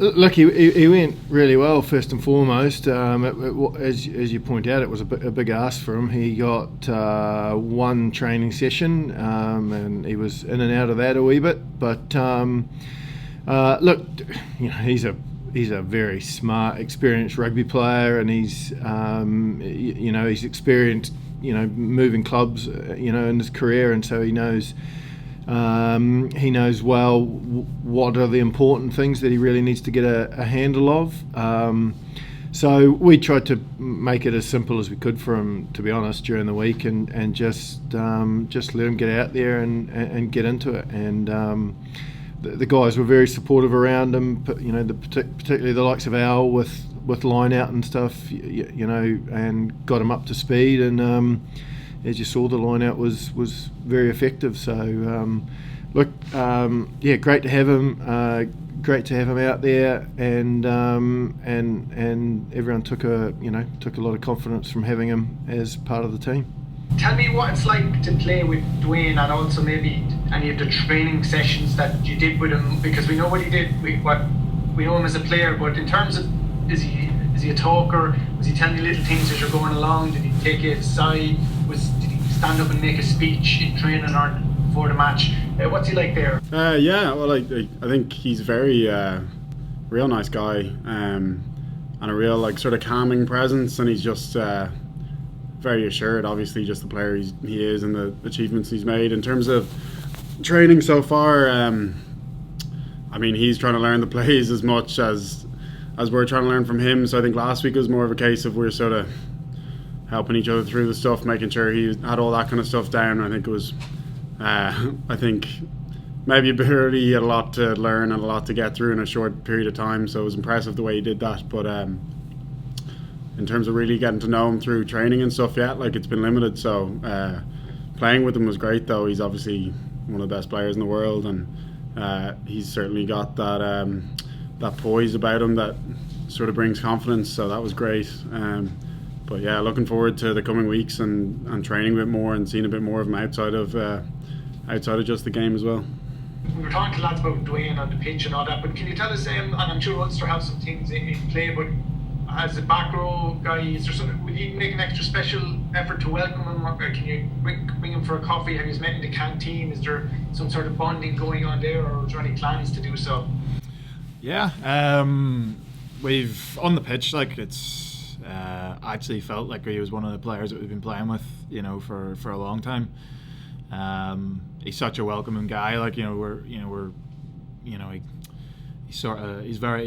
Look, he went really well first and foremost. As you point out, it was a big ask for him. He got one training session, and he was in and out of that a wee bit. But look, he's a very smart, experienced rugby player, and he's he's experienced moving clubs in his career, and so he knows. He knows well what are the important things that he really needs to get a handle of. So we tried to make it as simple as we could for him, to be honest, during the week, and just let him get out there and get into it. And the guys were very supportive around him, particularly the likes of Al with line out and stuff, and got him up to speed. And as you saw, the line out was very effective. So great to have him. Great to have him out there, and everyone took a lot of confidence from having him as part of the team. Tell me what it's like to play with Duane, and also maybe any of the training sessions that you did with him, because we know what he did. We know him as a player, but in terms of is he a talker? Was he telling you little things as you're going along? Did he take you aside? Did he stand up and make a speech in training or before the match? What's he like there? I think he's a very real nice guy, and a real sort of calming presence, and he's just very assured, obviously, just the player he is and the achievements he's made. In terms of training so far, he's trying to learn the plays as much as we're trying to learn from him. So I think last week was more of a case of we're sort of helping each other through the stuff, making sure he had all that kind of stuff down. I think it was maybe a bit early. He had a lot to learn and a lot to get through in a short period of time, so it was impressive the way he did that. But in terms of really getting to know him through training and stuff, it's been limited. So playing with him was great, though. He's obviously one of the best players in the world, and he's certainly got that poise about him that sort of brings confidence. So that was great. But yeah, looking forward to the coming weeks and training a bit more and seeing a bit more of him outside of just the game as well. We were talking to lads about Duane on the pitch and all that, but can you tell us, and I'm sure Ulster have some things in play, but as a back row guy, is there something, will you make an extra special effort to welcome him, or can you bring him for a coffee? Have you met in the canteen? Is there some sort of bonding going on there, or is there any plans to do so? Yeah, we've on the pitch, it's actually felt like he was one of the players that we've been playing with, for a long time. He's such a welcoming guy. He's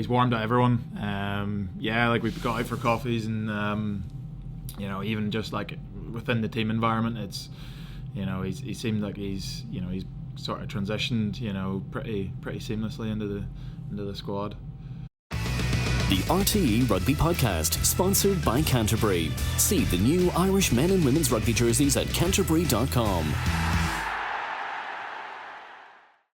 warm to everyone. We've got out for coffees, and even just within the team environment, it's he seemed like he's sort of transitioned pretty seamlessly into the squad. The RTE Rugby Podcast, sponsored by Canterbury. See the new Irish men and women's rugby jerseys at canterbury.com.